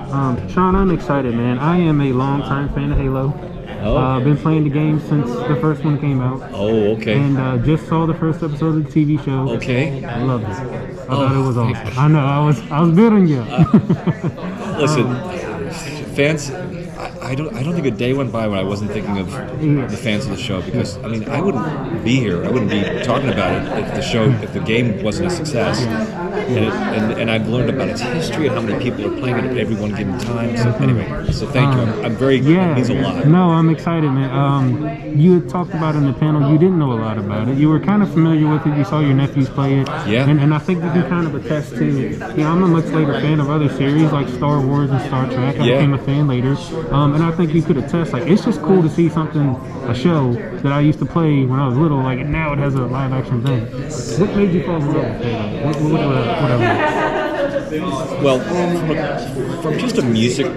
Sean, I'm excited, man. I am a longtime fan of Halo. Oh. Been playing the game since the first one came out. Oh, okay. And just saw the first episode of the TV show. Okay. I loved it. I thought it was awesome. I know. I was building you. Listen, fans. I don't think a day went by when I wasn't thinking of the fans of the show, because I mean I wouldn't be here. I wouldn't be talking about it if the game wasn't a success. And I've learned about its history and how many people are playing it at every one given time. So anyway, so thank you. I'm very. It means a lot. No, I'm excited, man. You had talked about it in the panel. You didn't know a lot about it. You were kind of familiar with it. You saw your nephews play it. Yeah. And I think you can kind of attest to. I'm a much later fan of other series like Star Wars and Star Trek. I became a fan later. And I think you could attest. Like, it's just cool to see a show that I used to play when I was little. Like, now it has a live action thing. What made you fall in love with it? Well, from just a music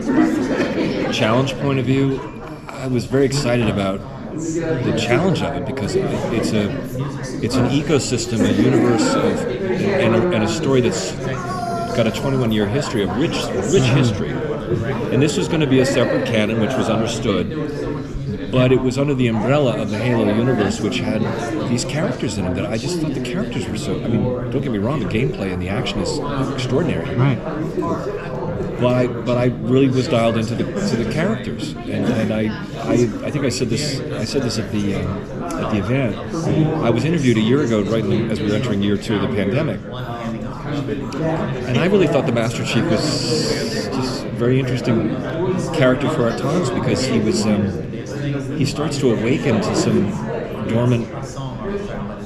challenge point of view, I was very excited about the challenge of it, because it's an ecosystem, a universe and a story that's got a 21-year history of rich history. And this was going to be a separate canon, which was understood, but it was under the umbrella of the Halo universe, which had these characters in them that I just thought the characters were so. I mean, don't get me wrong, the gameplay and the action is extraordinary. Right. But I really was dialed into the characters, and I think I said this at the event. I was interviewed a year ago, right as we were entering year 2 of the pandemic, and I really thought the Master Chief was just a very interesting character for our times, because he starts to awaken to some dormant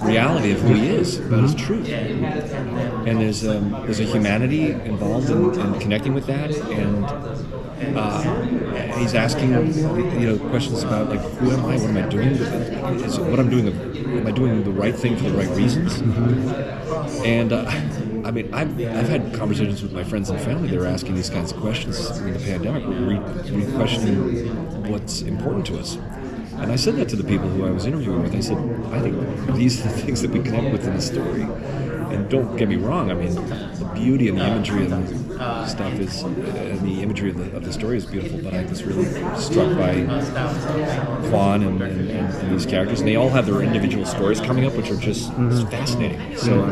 reality of who he is, about his truth. And there's a humanity involved in connecting with that, and he's asking questions about, like, who am I? What am I doing? Am I doing the right thing for the right reasons? And I mean, I've had conversations with my friends and family that are asking these kinds of questions in the pandemic. We're questioning what's important to us. And I said that to the people who I was interviewing with. I said, I think these are the things that we connect with in the story. And don't get me wrong, I mean, the beauty and the imagery of the stuff is, and the imagery of the story is beautiful, but I was really struck by Quan and these characters. And they all have their individual stories coming up, which are just fascinating. So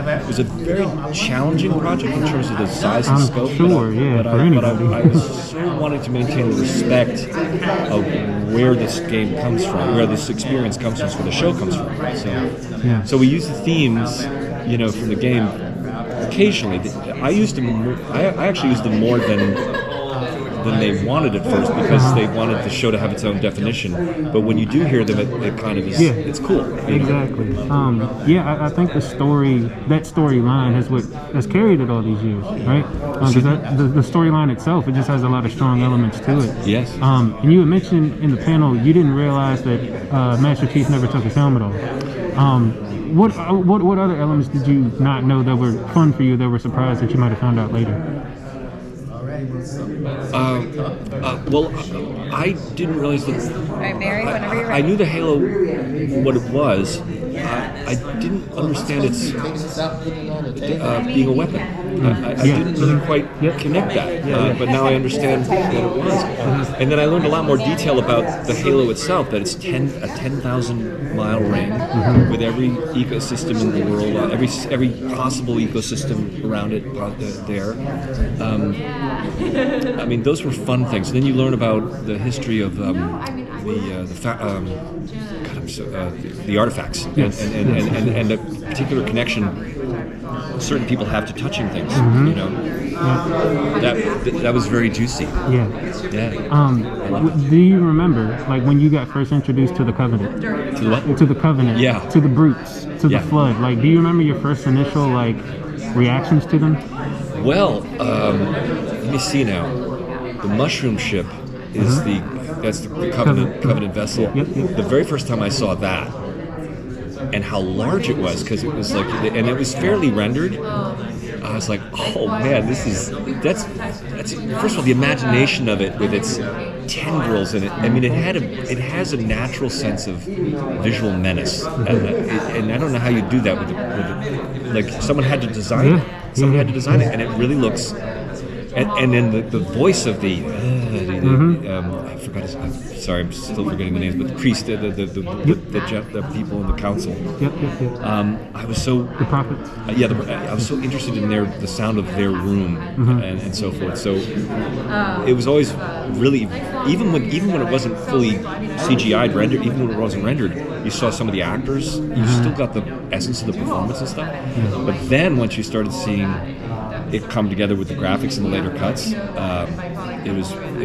it was a very challenging project in terms of the size and scope. But I was so wanting to maintain the respect of where this game comes from, where this experience comes from, where the show comes from. So we use the themes, from the game occasionally. I actually used them more than they wanted at first, because they wanted the show to have its own definition. But when you do hear them, it kind of is. It's cool. Exactly. I think that storyline has carried it all these years, right? The storyline itself, it just has a lot of strong elements to it. Yes. And you had mentioned in the panel you didn't realize that Master Chief never took his helmet off. What other elements did you not know that were fun for you, that were surprised that you might have found out later? Well, I didn't realize that. All right, Mary, whenever you're ready. I knew the Halo, what it was. I didn't understand its being a weapon. I didn't really quite connect that, but now I understand what it was. And then I learned a lot more detail about the Halo itself, that it's a 10,000-mile ring with every ecosystem in the world, every possible ecosystem around it there. I mean, those were fun things. And then you learn about the history of the artifacts and the particular connection certain people have to touching things. That was very juicy. Do you remember, like, when you got first introduced to the Covenant? To what? To the Covenant. Yeah. To the Brutes. To the Flood. Like, do you remember your first initial reactions to them? Well, let me see now. The mushroom ship is that's the Covenant vessel. The very first time I saw that, and how large it was, because it was and it was fairly rendered. I was like, oh man, that's first of all, the imagination of it with its tendrils in it. I mean, it has a natural sense of visual menace, and I don't know how you do that with it. Like, someone had to design it. Someone had to design it, and it really looks and then the voice of the I forgot his. Sorry, I'm still forgetting the names, but the priest, the people in the council. I was so the prophets. I was so interested in the sound of their room and so forth. So it was always really even when it wasn't fully CGI'd rendered, even when it wasn't rendered, you saw some of the actors. You still got the essence of the performance and stuff. But then once you started seeing it come together with the graphics and the later cuts, it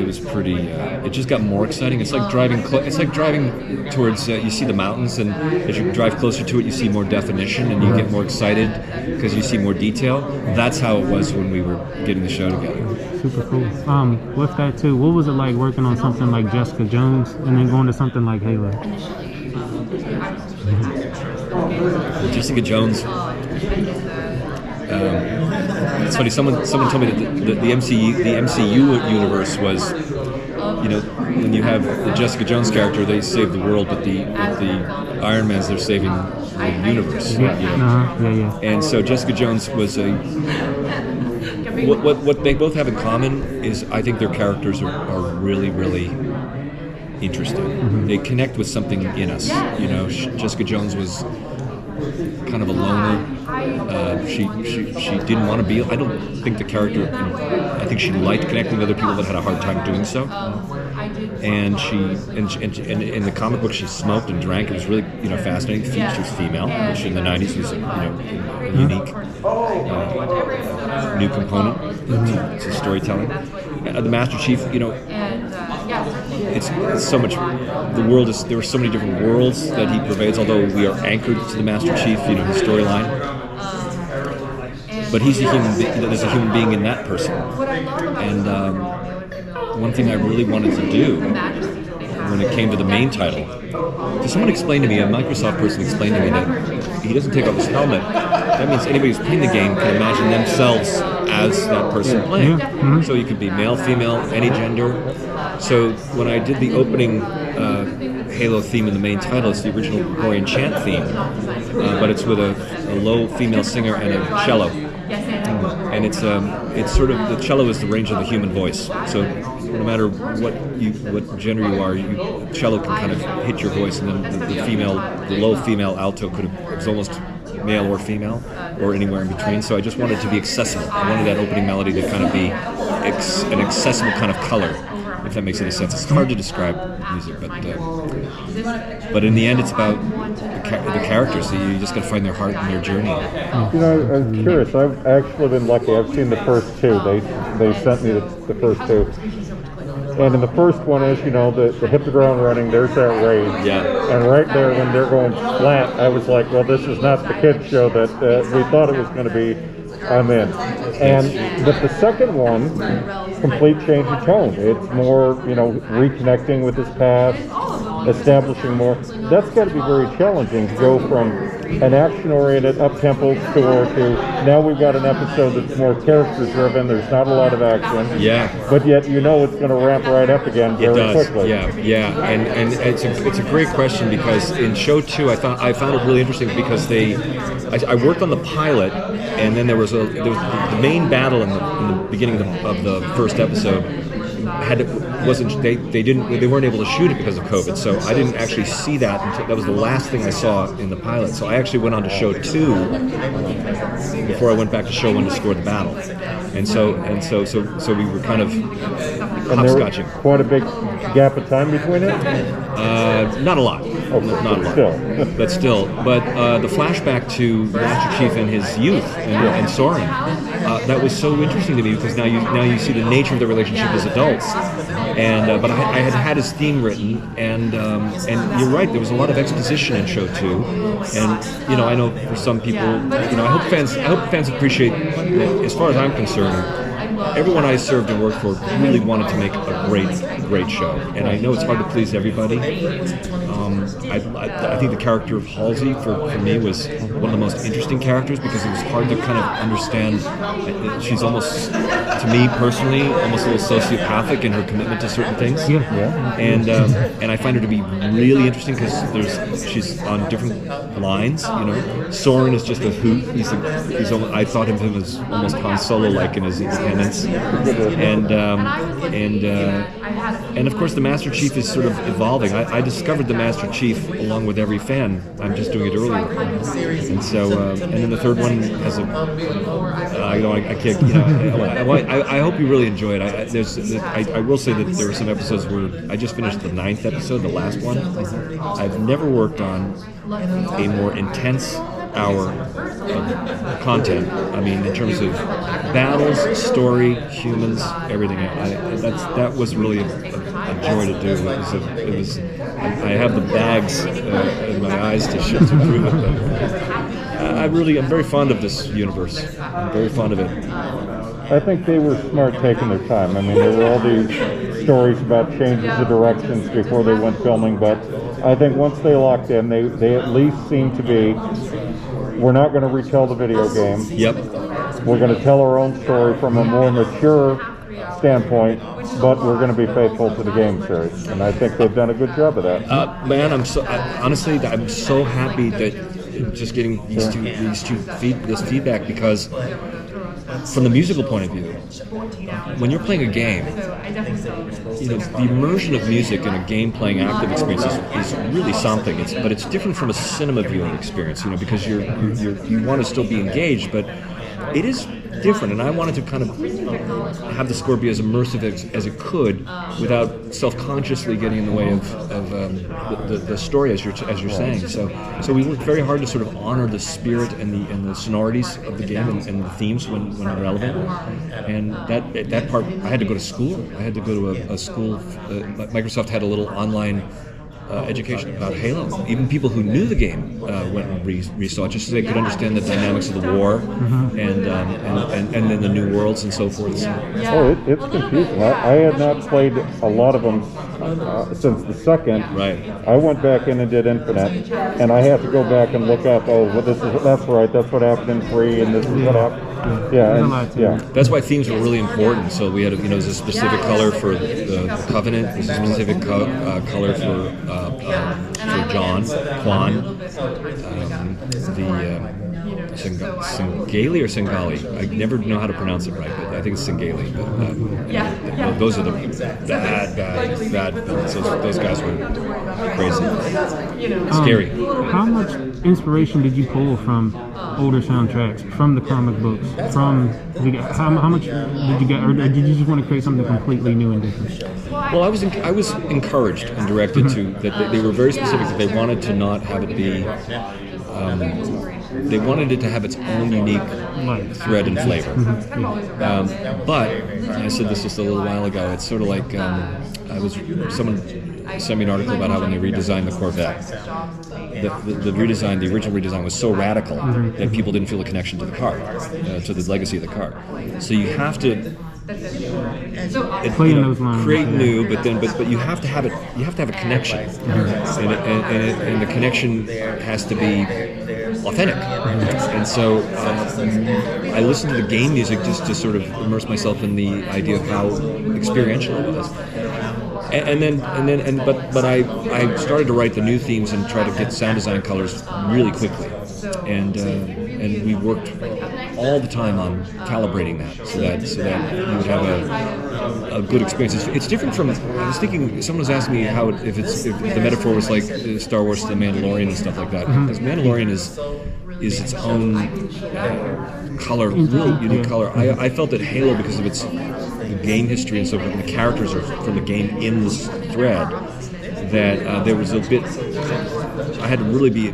was pretty. It just got more exciting. It's like driving. It's like driving towards. You see the mountains, and as you drive closer to it, you see more definition, and you get more excited because you see more detail. That's how it was when we were getting the show together. Super cool. With that too, what was it like working on something like Jessica Jones and then going to something like Halo? Jessica Jones. It's funny. Someone told me that the MCU universe was, when you have the Jessica Jones character, they save the world, but the Iron Mans, they're saving the universe. And so Jessica Jones was what they both have in common is I think their characters are really, really interesting. They connect with something in us. Jessica Jones was kind of a loner. She didn't want to be. I don't think the character. I think she liked connecting with other people, but had a hard time doing so. And in the comic book, she smoked and drank. It was really fascinating. She was female, which in the '90s was a unique new component to storytelling. The Master Chief, it's so much. The world is. There are so many different worlds that he pervades. Although we are anchored to the Master Chief, his storyline. But he's a human. There's a human being in that person. And one thing I really wanted to do when it came to the main title, because someone explained to me, a Microsoft person explained to me that he doesn't take off his helmet. That means anybody who's playing the game can imagine themselves as that person playing. So you could be male, female, any gender. So when I did the opening Halo theme in the main title, it's the original Gregorian chant theme, but it's with a low female singer and a cello. And it's sort of, the cello is the range of the human voice. So no matter what gender you are, cello can kind of hit your voice, and then the low female alto was almost male or female, or anywhere in between. So I just wanted it to be accessible. I wanted that opening melody to kind of be an accessible kind of color, if that makes any sense. It's hard to describe music, but in the end, it's about the characters. So you just got to find their heart and their journey. I'm curious. I've actually been lucky. I've seen the first two. They sent me the first two. And in the first one is, the hit the ground running, there's that rage. Yeah. And right there when they're going flat, I was like, well, this is not the kids show that we thought it was going to be. I'm in. But the second one, complete change of tone. It's more, reconnecting with his past, establishing more. That's got to be very challenging to go from an action-oriented, up-tempo story to now we've got an episode that's more character-driven. There's not a lot of action. Yeah. But yet it's going to ramp right up again very quickly. Yeah. And it's a great question, because in show 2 I found it really interesting because I worked on the pilot, and then there was the main battle in the beginning of the first episode. They weren't able to shoot it because of COVID, so I didn't actually see that until that was the last thing I saw in the pilot. So I actually went on to show 2 before I went back to show 1 to score the battle, and so we were kind of hopscotching. Quite a big gap of time between it. Not a lot. Not a lot. But the flashback to Master Chief and his youth and Soren, that was so interesting to me, because now you see the nature of the relationship as adults. And but I had his theme written, and you're right, there was a lot of exposition in show 2, and I know for some people, I hope fans appreciate that. As far as I'm concerned, everyone I served and worked for really wanted to make a great show, and I know it's hard to please everybody. I think the character of Halsey for me was one of the most interesting characters, because it was hard to kind of understand. She's almost, to me personally, almost a little sociopathic in her commitment to certain things. And I find her to be really interesting because she's on different lines. Soren is just a hoot. I thought of him as almost Han Solo-like in his independence. Remnants, and of course the Master Chief is sort of evolving. I discovered the Master Chief along with every fan. I'm just doing it earlier, and so and then the third one has a. I can't. I hope you really enjoy it. I will say that there were some episodes where I just finished the 9th episode, the last one. I've never worked on a more intense hour of content. I mean, in terms of battles, story, humans, everything. That was really a joy to do. It was. I have the bags in my eyes to prove it. But I'm very fond of this universe. I'm very fond of it. I think they were smart taking their time. I mean, there were all these stories about changes of directions before they went filming, but I think once they locked in, they at least seem to be, we're not going to retell the video game. Yep. We're going to tell our own story from a more mature standpoint, but we're going to be faithful to the game series. And I think they've done a good job of that. Man, I'm so happy that just getting this feedback, because from the musical point of view, when you're playing a game, the immersion of music in a game-playing active experience is really something. But it's different from a cinema viewing experience, because you want to still be engaged, but it is different. And I wanted to kind of have the score be as immersive as it could, without self-consciously getting in the way of the story, as you're saying. So we worked very hard to sort of honor the spirit and the sonorities of the game and the themes when relevant. And that part, I had to go to school. I had to go to a school. Microsoft had a little online education about Halo. Even people who knew the game went and resaw it, just so they could understand the dynamics of the war and then the new worlds and so forth. So. Oh, it's confusing. I had not played a lot of them since the second. Right. I went back in and did Infinite, and I had to go back and look up. Oh, well, that's right. That's what happened in 3, and this is what happened. Yeah. That's why themes were really important. So we had, there's a specific color for the Covenant. There's a specific color for John, Quan, Singali or Singali. I never know how to pronounce it right, but I think it's Singali. But those are the bad villains. Those guys were crazy, scary. How much inspiration did you pull from older soundtracks, from the comic books, from how much did you get, or did you just want to create something completely new and different? Well, I was encouraged and directed to that. They were very specific that they wanted to not have it be. They wanted it to have its own unique thread and flavor. But I said this just a little while ago. It's sort of like someone sent me an article about how when they redesigned the Corvette, the original redesign was so radical that people didn't feel a connection to the car, to the legacy of the car. So you have to create new, but you have to have it. You have to have a connection, and the connection has to be authentic. And so I listened to the game music just to sort of immerse myself in the idea of how experiential it was. But I started to write the new themes and try to get sound design colors really quickly, and we worked all the time on calibrating that so that you would have a good experience. It's different from. I was thinking, someone was asking me if the metaphor was like Star Wars, The Mandalorian, and stuff like that. Because Mandalorian is its own color, really unique color. I felt that Halo, because of its game history and so forth, and the characters are from the game in this thread, that there was a bit. I had to really be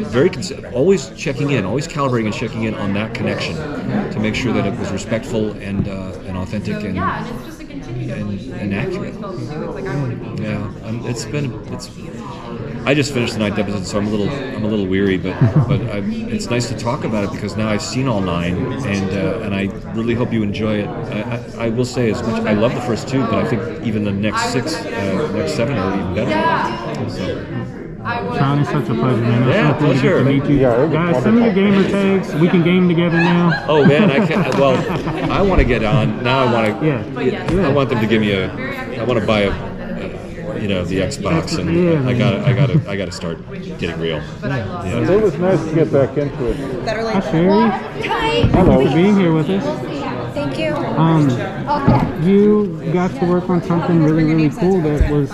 very always checking in, always calibrating and checking in on that connection to make sure that it was respectful and authentic and accurate. Yeah, I just finished the 9th episode, so I'm a little weary, but it's nice to talk about it because now I've seen all 9, and I really hope you enjoy it. I will say as much. I love the first 2, but I think even the next 6, next 7 are even better. So. Sean, it's such a pleasure, man. Yeah, pleasure. To meet you. Guys, send me your gamer tags. We can game together now. Oh man, I can't. Well, I want to get on now. I want to. Yeah. I want them to give me I want to buy the Xbox, and I gotta start getting real. Yeah. It was nice to get back into it. Hi, Sherri. Hi. Hello, for being here with us. Thank you. You got to work on something really cool that was,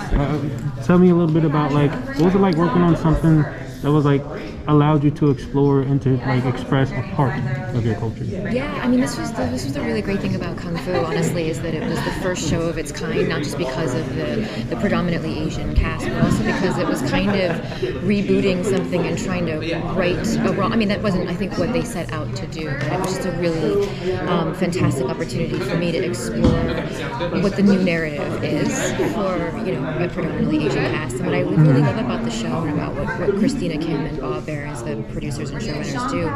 tell me a little bit about, like, what was it like working on something that was, like, allowed you to explore and to, like, express a part of your culture? Yeah, I mean, this was the really great thing about Kung Fu, honestly, is that it was the first show of its kind, not just because of the predominantly Asian cast, but also because it was kind of rebooting something and trying to right a wrong. I mean, that wasn't, I think, what they set out to do, but it was just a really fantastic opportunity for me to explore what the new narrative is for, a predominantly Asian cast. And what I really love about the show and about what Christina Kim and Bob as the producers and showrunners do,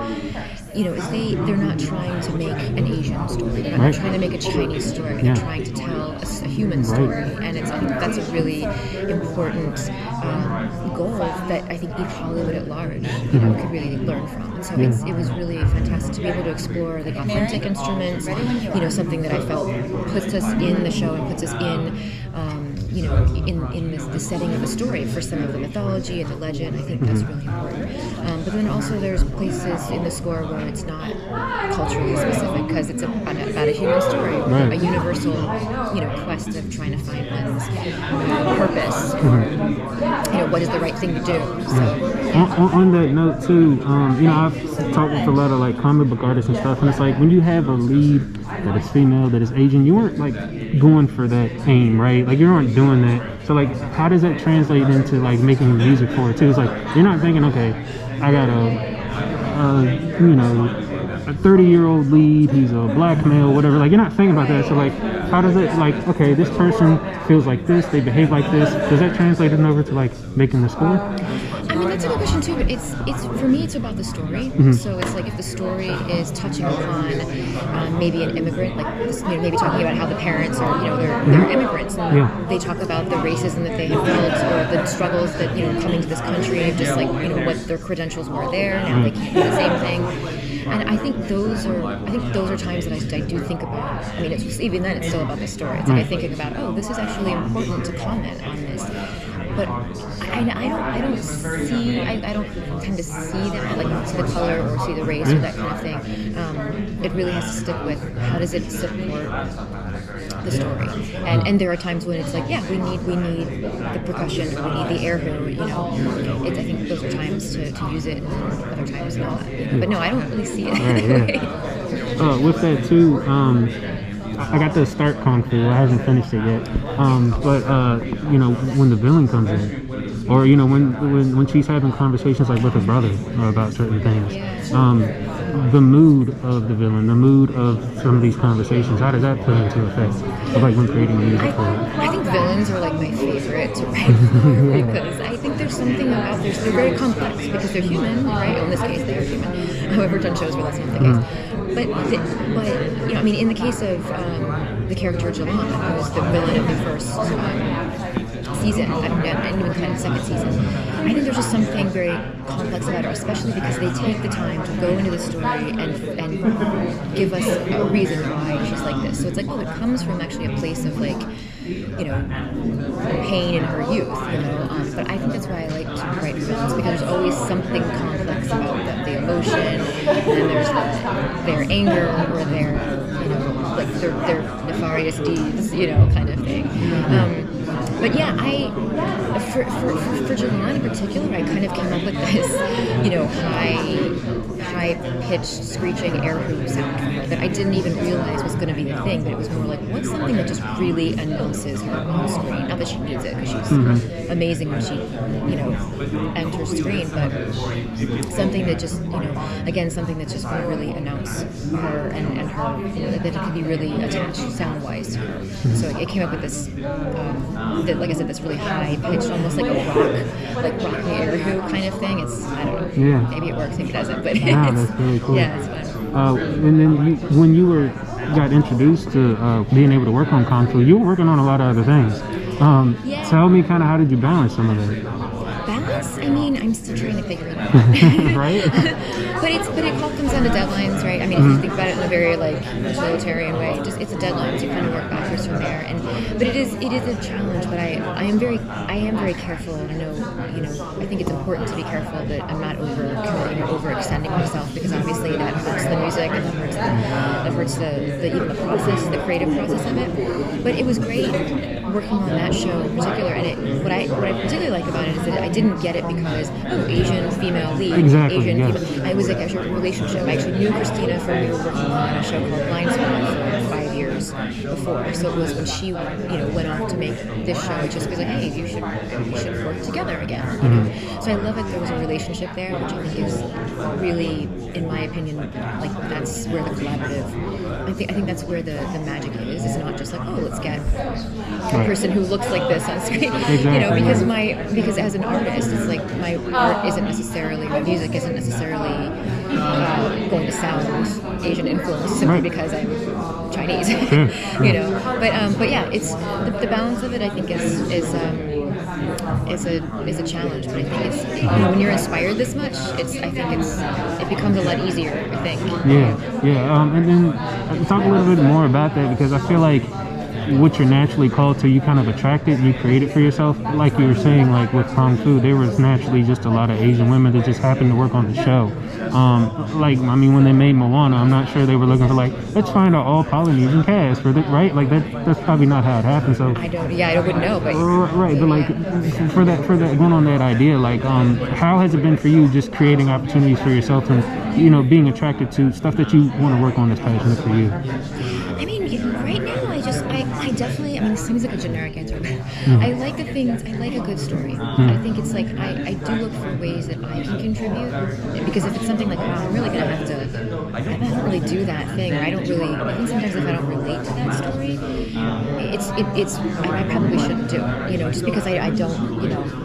is they're not trying to make an Asian story. They're not trying to make a Chinese story. They're trying to tell a human story, and I think that's a really important goal that I think each Hollywood at large, could really learn from. And so it was really fantastic to be able to explore the authentic instruments. Something that I felt puts us in the show and puts us in. In the setting of the story for some of the mythology and the legend. I think that's really important. But then also there's places in the score where it's not culturally specific because it's about a human story, a universal, quest of trying to find one's purpose. What is the right thing to do? So, on that note too, I've talked with a lot of like comic book artists and stuff, and it's like when you have a lead that is female, that is Asian, you weren't like going for that aim, right? Like you weren't doing that. So like, how does that translate into like making music for it too? It's like you're not thinking, okay, I got a 30-year-old lead, he's a black male, whatever. Like you're not thinking about that. So like, how does it like, okay, this person feels like this, they behave like this. Does that translate it over to like making the score? I mean, that's a good question too, but it's for me, it's about the story. So it's like if the story is touching upon maybe an immigrant, like maybe talking about how the parents are, they're immigrants, and they talk about the racism that they have felt or the struggles that coming to this country, just like what their credentials were there. Now they can't do the same thing. And I think those are times that I do think about. I mean, it's even then, it's still about the story. It's like I'm thinking about, this is actually important to comment on this. But I don't tend to see that, like see the color or see the race or that kind of thing. It really has to stick with how does it support the story. And there are times when it's like, we need the percussion, or we need the air hoop. I think those are times to use it, and other times not. But no, I don't really see it that way. With that too, I got to start Kung Fu. I haven't finished it yet. But when the villain comes in, or when she's having conversations like with her brother about certain things, the mood of the villain, the mood of some of these conversations, how does that put into effect of like when creating music for it? I think villains are like my favorite to write for because I think there's something about they're very complex because they're human, right? In this case, they are human. However, done shows where that's not the case. But in the case of the character Jalan, who was the villain of the first season, and even kind of second season, I think there's just something very complex about her, especially because they take the time to go into the story and give us a reason why she's like this. So it's like, it comes from actually a place of like, pain in her youth, but I think that's why I like to write villains, because there's always something complex about them, the emotion, and then there's their anger, or their nefarious deeds, kind of thing. But yeah, for Jalan in particular, I kind of came up with this, high-pitched, screeching air hoop sound from her that I didn't even realize was going to be the thing, but it was more like, what's something that just really announces her on screen? Not that she needs it, because she's amazing when she, enters screen, but something that just, again, something that's just going to really announce her and her, that it can be really attached sound-wise to her. So it came up with this, like I said, this really high-pitched, almost like a rock air hoop kind of thing. It's, I don't know, maybe it works, maybe it doesn't, but that's really cool. Yeah, it's fun. And then when you got introduced to being able to work on Kung Fu, you were working on a lot of other things. Tell me kind of how did you balance some of that? Yes, I mean, I'm still trying to figure it out. Right? but it all comes down to deadlines, right? I mean, if you think about it in a very like utilitarian way, just it's a deadline, so you kind of work backwards from there. But it is a challenge. But I am very careful, and I know I think it's important to be careful that I'm not over committing or overextending myself, because obviously that hurts the music and that hurts the even the process, the creative process of it. But it was great working on that show in particular, and what I particularly like about it is that I didn't get it because Asian female lead, Exactly, Asian yeah. female. It was like a relationship. I actually knew Christina from we were working on a show called Blind Spot for 5 years before. So it was when she went off to make this show, it just was like, hey, you should work together again. So I love that there was a relationship there, which I think is really, in my opinion, like that's where the collaborative. I think that's where the magic is. It's not just like, oh, let's get a person who looks like this on screen. Exactly. Because as an artist, it's like my art isn't necessarily, my music isn't necessarily going to sound Asian influenced simply because I'm Chinese. But yeah, it's the balance of it. I think is a challenge. But I think it's when you're inspired this much, it becomes a lot easier. I think. Yeah. And then talk a little bit more about that, because I feel like what you're naturally called to, you kind of attract it and you create it for yourself. Like you were saying, like with Kung Fu, there was naturally just a lot of Asian women that just happened to work on the show. When they made Moana, I'm not sure they were looking for like, let's find an all Polynesian cast for right? Like that's probably not how it happened. So I wouldn't know, but right, but like for that going on that idea, like how has it been for you just creating opportunities for yourself and being attracted to stuff that you want to work on that's passionate for you? I mean, right now, I definitely, this seems like a generic answer, but I like a good story. I think it's like, I do look for ways that I can contribute, because if it's something like, wow, I'm really going to have to, I don't really do that thing, or I think sometimes if I don't relate to that story, I probably shouldn't do it, just because I don't,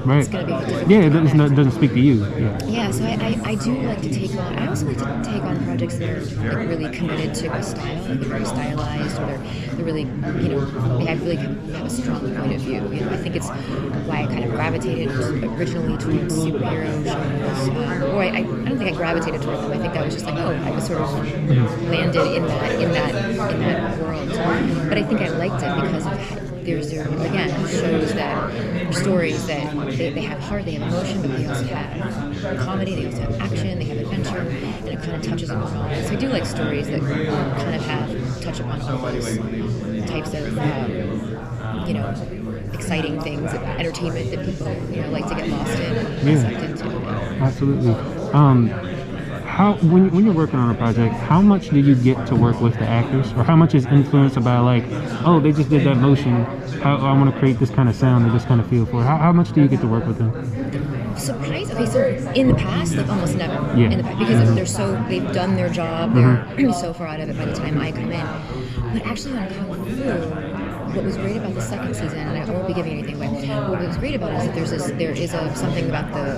right. It's going to be difficult. Yeah, it doesn't speak to you. Yeah, so I do like to take on, I also like to take on projects that are like really committed to a style, like they're very stylized, or they're really, they really have a strong point of view. I think it's why I kind of gravitated originally towards superhero genres. Or I don't think I gravitated toward them. I think that was just like, I was sort of landed in that world. But I think I liked it because there's again shows that stories that they have heart, they have emotion, but they also have comedy, they also have action, they have adventure, and it kind of touches on all. So I do like stories that kind of touch upon all those types of exciting things, entertainment that people like to get lost in and sucked into. Absolutely. How when you're working on a project, how much do you get to work with the actors, or how much is influenced by like, oh, they just did that motion, I want to create this kind of sound or this kind of feel for it? How much do you get to work with them? Okay, so in the past, like almost never. Yeah. In the past, because they've done their job, they're so far out of it by the time I come in. But actually on Kung Fu, what was great about the second season, and I won't be giving anything away, what was great about it is that there is something about the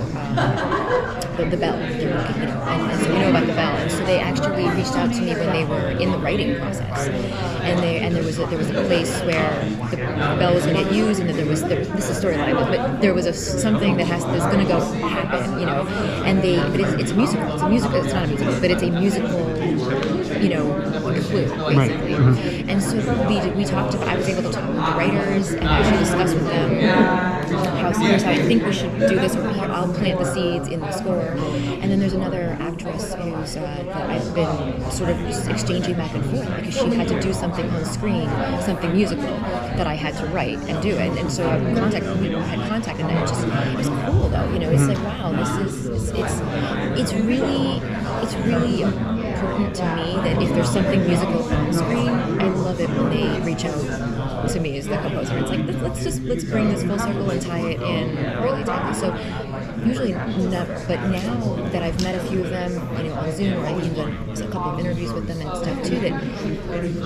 bell that they're working, and so we know about the bell, and so they actually reached out to me when they were in the writing process, and there was a place where the bell was going to get used, and that this is storyline, but there was something that's going to go happen, but it's a musical. It's not a musical, but it's a musical, clue, basically. Right. And so we talked about, I was able to talk with the writers and actually discuss with them here's how I think we should do this, or here I'll plant the seeds in the score. And then there's another actress who's that I've been sort of just exchanging back and forth, because she had to do something on screen, something musical that I had to write and do it. And so I had contact, and it was cool though. It's like, wow, it's really important to me that if there's something musical on screen, I love it when they reach out to me as the composer. It's like, let's bring this full circle and tie it in really tightly. So usually never, but now that I've met a few of them, on Zoom, or I've even done a couple of interviews with them and stuff too, that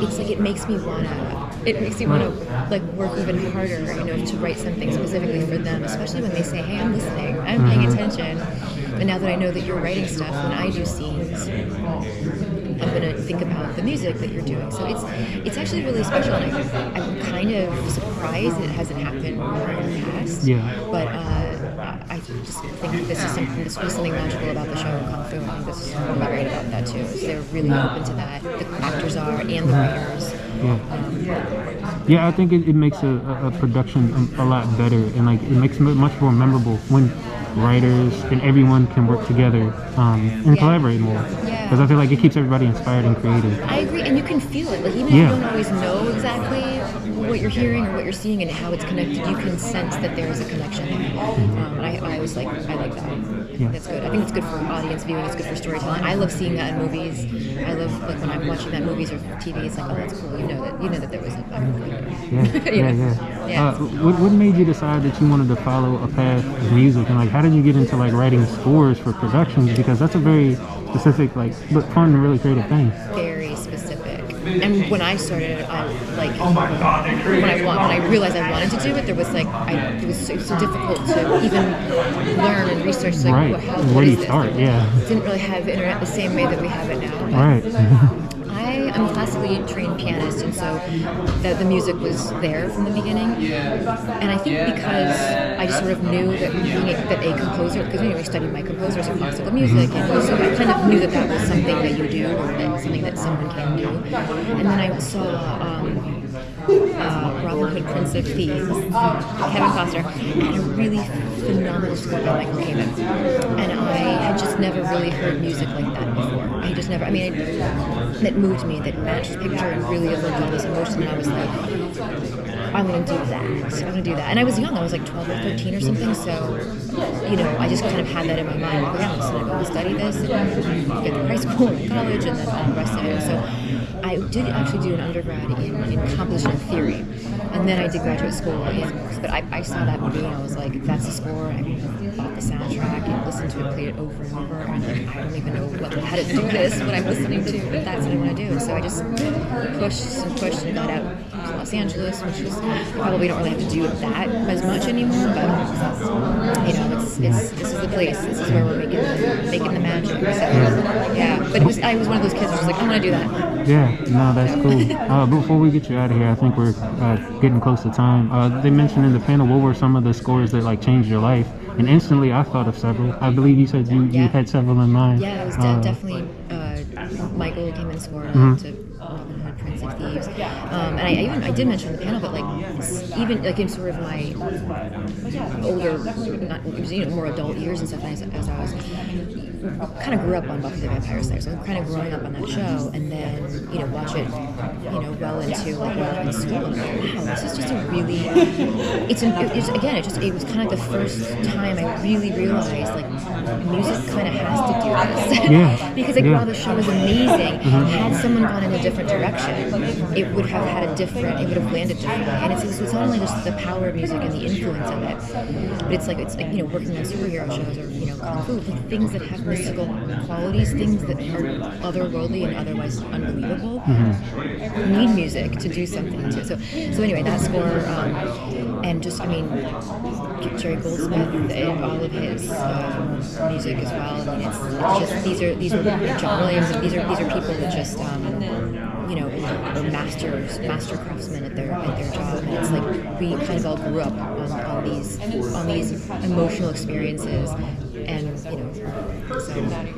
it's like it makes me wanna like work even harder, to write something specifically for them, especially when they say, hey, I'm listening, I'm paying attention. And now that I know that you're writing stuff, when I do scenes, I'm going to think about the music that you're doing. So it's actually really special, and I'm kind of surprised that it hasn't happened more in the past. Yeah. But I just think this was something magical about the show Kung Fu. I think this is really great about that too. Is they're really open to that. The actors are and the writers. Yeah, I think it makes a production a lot better, and like it makes it much more memorable when writers and everyone can work together and collaborate more. Because I feel like it keeps everybody inspired and creative. I agree, and you can feel it. Like even if you don't always know exactly what you're hearing or what you're seeing and how it's connected, you can sense that there is a connection there. And I was like, I like that. That's good. I think it's good for audience viewing. It's good for storytelling. I love seeing that in movies. I love like when I'm watching that in movies or TV. It's like, oh, that's cool. You know that there was a movie. What made you decide that you wanted to follow a path of music, and like how did you get into like writing scores for productions? Because that's a very specific, like, but fun and really creative thing. Very specific. And when I started, when I realized I wanted to do it, there was like, it was so difficult to even learn and research like where do you start? Didn't really have the internet the same way that we have it now. I'm a classically trained pianist, and so the music was there from the beginning. And I think because I just sort of knew that a composer, because we studied my composers in classical music, and so I kind of knew that was something that you do, or that something that someone can do. And then I saw Robin Hood, Prince of Thieves, Kevin Costner, had a really phenomenal score by Michael Kamen. And I had just never really heard music like that before. I just never, that moved me, that matched the picture and really evoked all this emotion. And I was like, I'm going to do that. And I was young, I was like 12 or 13 or something, so, I just kind of had that in my mind. Like, I'm just going to go study this and get to high school and college and then all the rest of it. So I did actually do an undergrad in composition and theory, and then I did graduate school but I saw that movie and I was like, that's the score. I bought the soundtrack and listened to it, played it over and over, and like, I don't even know how to do this, what I'm listening to, but that's what I want to do. And so I just pushed and got out to Los Angeles, which is, probably don't really have to do that as much anymore, but this is the place, this is where we're making the magic. So, but I was one of those kids who was like, I want to do that. Yeah, no, that's cool. Before we get you out of here, I think we're getting close to time. They mentioned in the panel, what were some of the scores that like changed your life? And instantly I thought of several. I believe you said you had several in mind. Yeah, it was definitely Michael came and scored to Robin Hood, Prince of Thieves. And I did mention in the panel, but like even like in sort of my older, more adult years and stuff, as I was kind of grew up on Buffy the Vampire Slayer, so I'm kind of growing up on that show, and then watch it well into like when I'm in school, and I'm like, wow, this is just a really it was kind of the first time I really realized like music kind of has to do this because like while the show was amazing, had someone gone in a different direction, it would have landed differently. And it's not only just the power of music and the influence of it, but it's like working on superhero shows or kung fu, like things that have mystical qualities, things that are otherworldly and otherwise unbelievable, need music to do something to. So anyway, that score, and just Jerry Goldsmith and all of his music as well. It's just these are John Williams, and these are people that just are master craftsmen at their job. And it's like we kind of all grew up on these emotional experiences, and so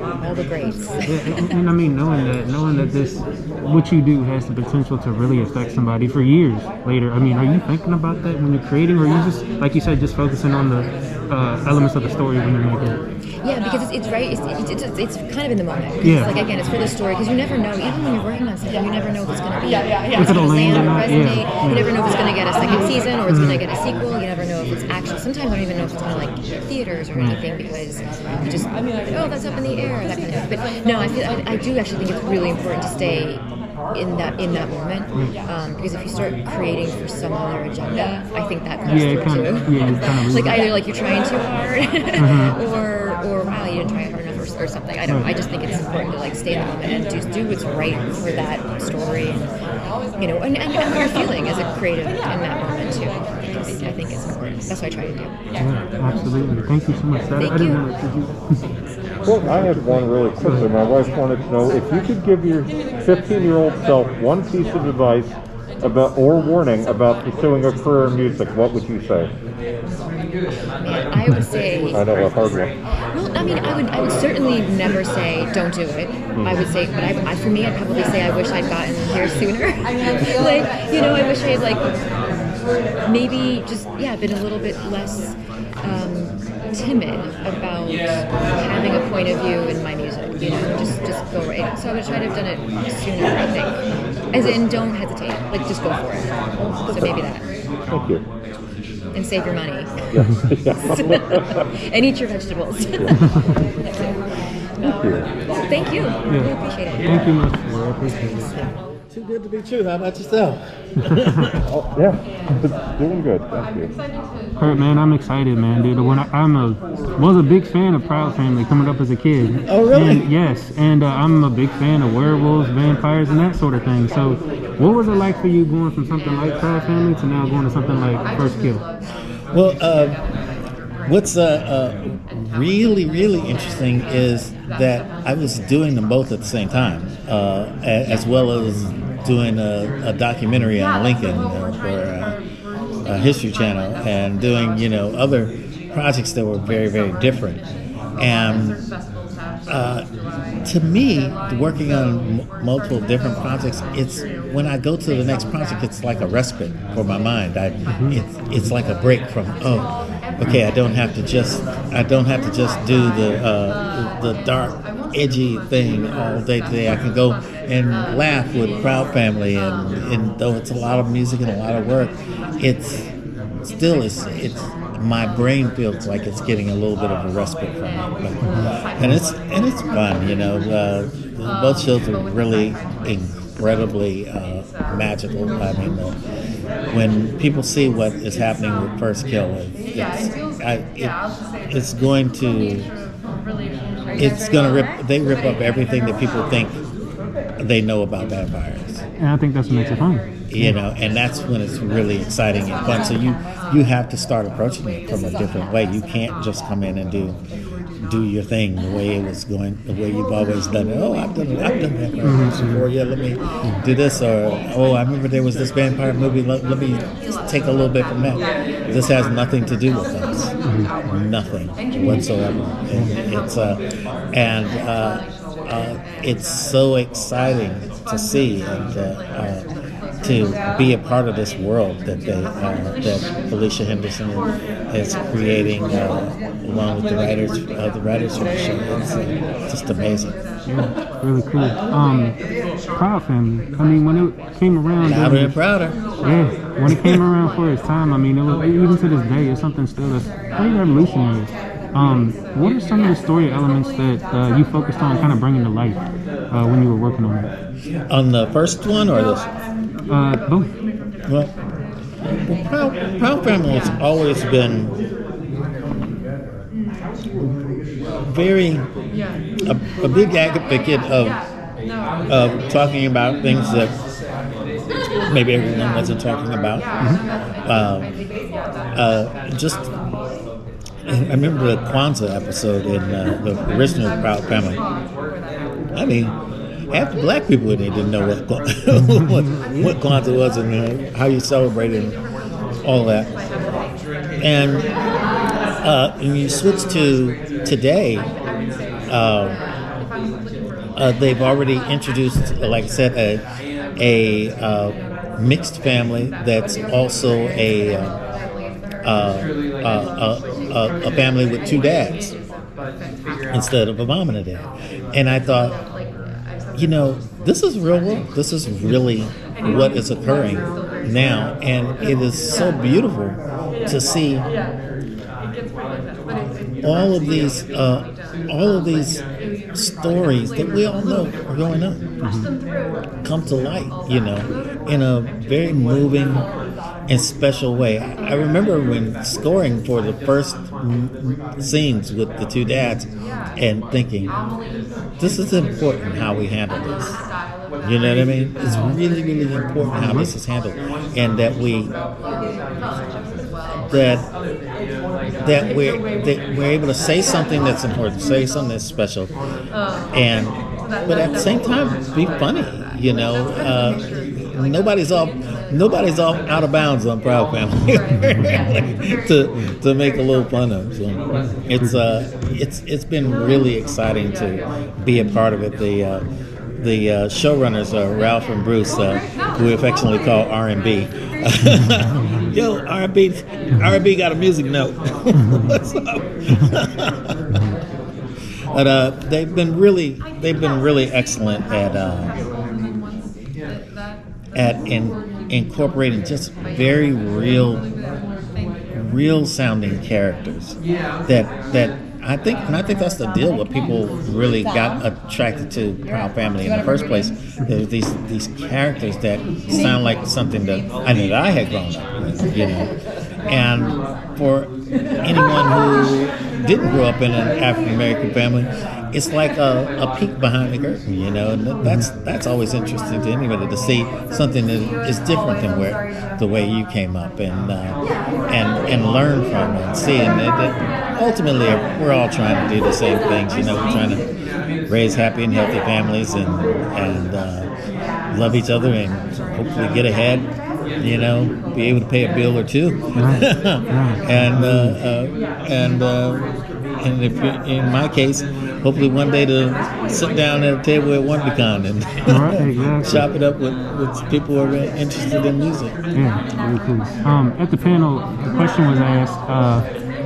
all the greats. and knowing that this what you do has the potential to really affect somebody for years later. Are you thinking about that when you're creating, or are you just, like you said, just focusing on the elements of the story when you're making it? Yeah, because it's kind of in the moment. It's like, again, it's for the story, because you never know, even when you're working on something, you never know if it's going to be if it'll land or not. You never know if it's going to get a second season or it's going to get a sequel. You never know if it's actually, sometimes I don't even know if it's going to hit theaters or anything, because you just, that's up in the air, that kind of thing. But no, I do actually think it's really important to stay in that moment, because if you start creating for some other agenda, I think that comes through too. Like either like you're trying too hard, or wow, you didn't try hard enough, or something. I don't know. I just think it's important to like stay in the moment and just do what's right for that story, and how you're feeling as a creative in that moment too. I think it's important. That's what I try to do. Yeah, absolutely. Thank you so much. Thank you. Well, I had one really quickly. My wife wanted to know if you could give your 15-year-old self one piece of advice about or warning about pursuing a career in music, what would you say? Man, I would say. I know, a hard one. Well, I mean, I would certainly never say don't do it. I would say, but for me, I'd probably say I wish I'd gotten here sooner. Like, you know, I wish I had like maybe just been a little bit less timid about having a point of view in my music. You know, just go right. So I would try to have done it sooner. I think, as in, don't hesitate. Like, just go for it. So maybe that. Thank you. And save your money. Yeah. And eat your vegetables. Thank you. Yeah. Really appreciate it. Thank you much. I appreciate it. Too good to be true. How about yourself? Oh, yeah, doing good. Thank you. Kurt, man, I'm excited, man, dude. When was a big fan of Proud Family coming up as a kid. Oh, really? And, yes, and I'm a big fan of werewolves, vampires, and that sort of thing. So, what was it like for you going from something like Proud Family to now going to something like First Kill? Well, what's really, really interesting is that I was doing them both at the same time, as well as doing a documentary on Lincoln for a History Channel, and doing other projects that were very, very different. And to me, working on multiple different projects, it's when I go to the next project, it's like a respite for my mind. It's like a break from okay, I don't have to just do the dark, edgy thing all day today. I can go and laugh with Proud Family, and though it's a lot of music and a lot of work, it's my brain feels like it's getting a little bit of a respite from it, and it's fun. Both shows are really incredibly magical. I mean, when people see what is happening with First Kill, they rip up everything that people think they know about vampires. And I think that's what makes it fun. And that's when it's really exciting and fun. So you have to start approaching it from a different way. You can't just come in and do your thing the way it was going, the way you've always done it. Oh, I've done vampires before. Yeah, let me do this. Or I remember there was this vampire movie. Let me just take a little bit from that. This has nothing to do with us. Nothing whatsoever. It's so exciting to see and to be a part of this world that that Felicia Henderson is creating along with the writers from the show. It's just amazing. Yeah, really cool. Proud Family. I mean, when it came around, Louder and prouder. Yeah, when it came around for its time, I mean, it was, even to this day, it's something still that's pretty revolutionary. What are some of the story elements that you focused on kind of bringing to life when you were working on it? On the first one or this? Both. Well, Proud Family has always been very a big advocate of talking about things that maybe everyone wasn't talking about. I remember the Kwanzaa episode in the original Proud Family. I mean, half the black people in there didn't know what Kwanzaa was and how you celebrated and all that. And when you switch to today, they've already introduced, like I said, a mixed family that's also a family with two dads instead of a mom and a dad. And I thought, this is real world. This is really what is occurring now, and it is so beautiful to see all of these stories that we all know are going on come to light, in a very moving and special way. I remember when scoring for the first scenes with the two dads and thinking, this is important how we handle this. You know what I mean? It's really, really important how this is handled, and that we're able to say something that's important, say something that's special, but at the same time be funny. Nobody's all nobody's out of bounds on Proud Family to make a little fun of. So it's been really exciting to be a part of it. The showrunners are Ralph and Bruce, who we affectionately call R&B. Yo, R&B got a music note. What's up? But they've been really excellent at incorporating just very real sounding characters that I think that's the deal. What people really got attracted to Proud Family in the first place. There's these characters that sound like something that I knew that I had grown up with, you know. And for anyone who didn't grow up in an African American family, it's like a peek behind the curtain, you know. And that's always interesting to anybody to see something that is different than the way you came up and learn from it and see. And ultimately, we're all trying to do the same things, you know. We're trying to raise happy and healthy families and love each other and hopefully get ahead. You know, be able to pay a bill or two, and if you're, in my case, hopefully one day to sit down at a table at Wondercon and chop it up with people who are interested in music. Yeah, very cool. At the panel, the question was asked: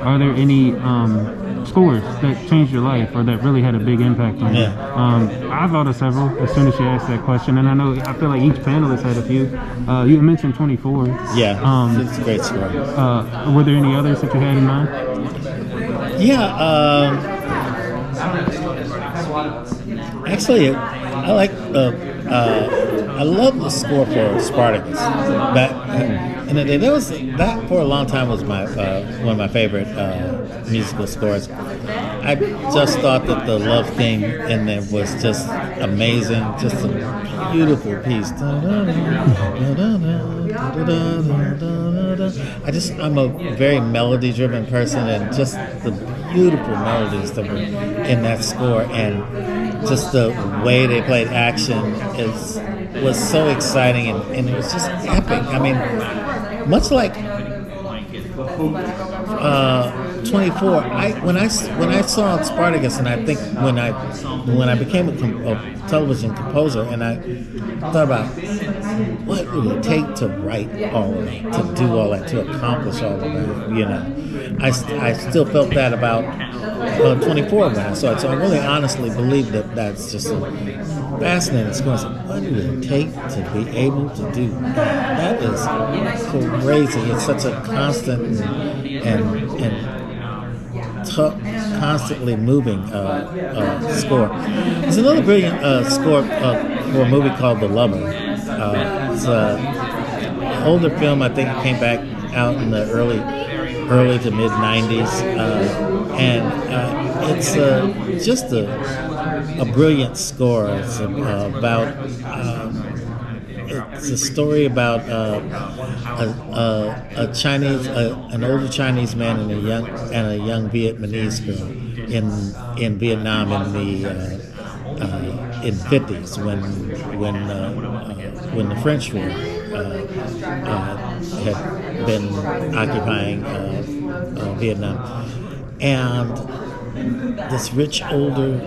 are there any scores that changed your life or that really had a big impact on you? I thought of several as soon as you asked that question, and I feel like each panelist had a few. You mentioned 24. Yeah, it's a great score. Were there any others that you had in mind? Yeah, actually, I like I love the score for Spartacus. And that for a long time was my one of my favorite musical scores. I just thought that the love theme in there was just amazing, just a beautiful piece. I'm a very melody-driven person, and just the beautiful melodies that were in that score, and just the way they played action was so exciting, and it was just epic. I mean, much like 24. When I saw Spartacus, and I think when I became a television composer, and I thought about what would it take to write all of that, to do all that, to accomplish all of that, you know. I still felt that about 24 when I saw it. So I really honestly believe that that's just a fascinating score. What would it take to be able to do that? That is crazy. It's such a constant and constantly moving score. There's another brilliant score for a movie called The Lover. It's an older film. I think it came back out in the early to mid 90s, and it's just a brilliant score. It's about it's a story about a Chinese, an older Chinese man and a young Vietnamese girl in Vietnam in the in 50s when the French were had been occupying Vietnam, and this rich older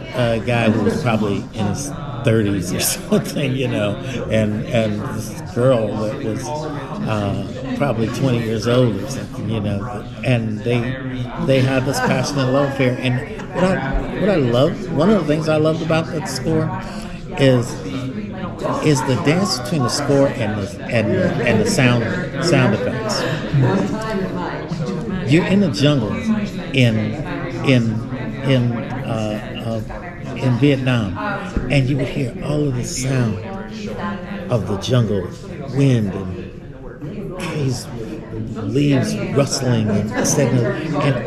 guy who was probably in his 30s or something, you know, and this girl that was probably 20 years old or something, you know, and they had this passionate love affair. And what I loved, one of the things I loved about that score is the dance between the score and the sound effects. You're in the jungle in Vietnam, and you would hear all of the sound of the jungle, wind and trees, leaves rustling and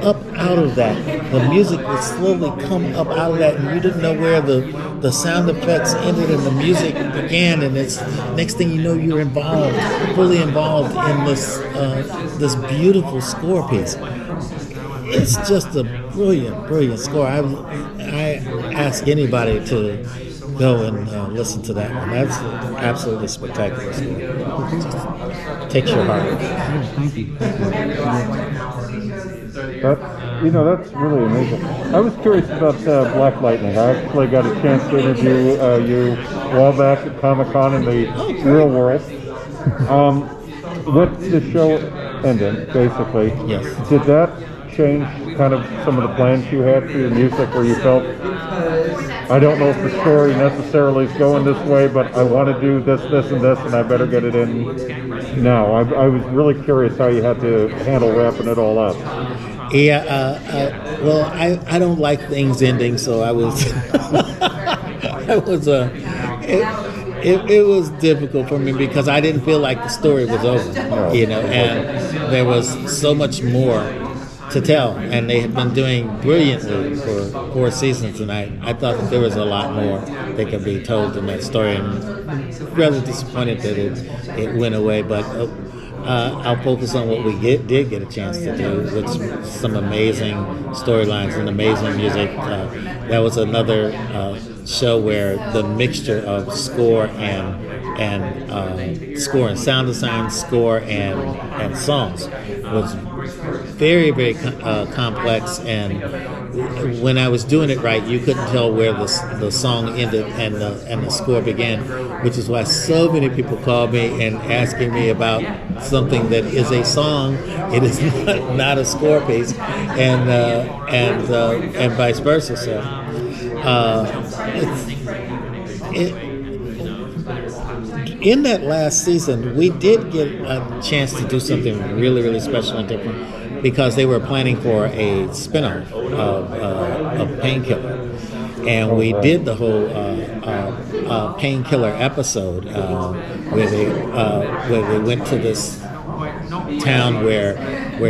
up out of that, the music would slowly come up out of that, and you didn't know where the sound effects ended and the music began, and it's next thing you know you're fully involved in this beautiful score piece. It's just a brilliant score. I ask anybody to go and listen to that one. That's absolutely spectacular score. Just takes your heart. Yeah, thank you. That's really amazing. I was curious about Black Lightning. I actually got a chance to interview you a while back at Comic-Con in the real world. With the show ending, basically, Yes. did that change kind of some of the plans you had for your music, where you felt, I don't know if the story necessarily is going this way, but I want to do this, and this, and I better get it in now. I was really curious how you had to handle wrapping it all up. Yeah, well, I don't like things ending, so I was, it was difficult for me because I didn't feel like the story was over, and there was so much more to tell, and they had been doing brilliantly for 4 seasons, and I thought that there was a lot more that could be told in that story, and rather disappointed that it went away, but I'll focus on what we did get a chance to do, with some amazing storylines and amazing music. That was another show where the mixture of score and score and sound design, score and songs was very, very complex, and when I was doing it right, you couldn't tell where the song ended and the score began, which is why so many people called me and asking me about something that is a song. It is not a score piece, and vice versa. So in that last season, we did get a chance to do something really, really special and different, because they were planning for a spinoff of Painkiller, and we did the whole Painkiller episode where they went to this town where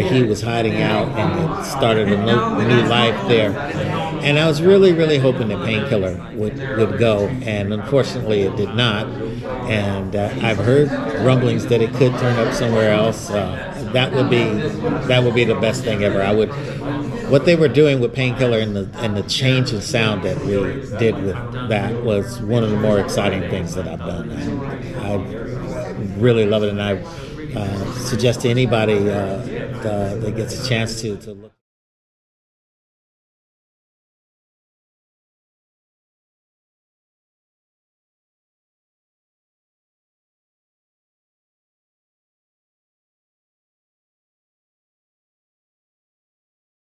he was hiding out, and it started a new life there. And I was really, really hoping that Painkiller would go, and unfortunately it did not. And I've heard rumblings that it could turn up somewhere else. That would be the best thing ever. What they were doing with Painkiller and the change in sound that we did with that was one of the more exciting things that I've done. I really love it, and I suggest to anybody that gets a chance to look.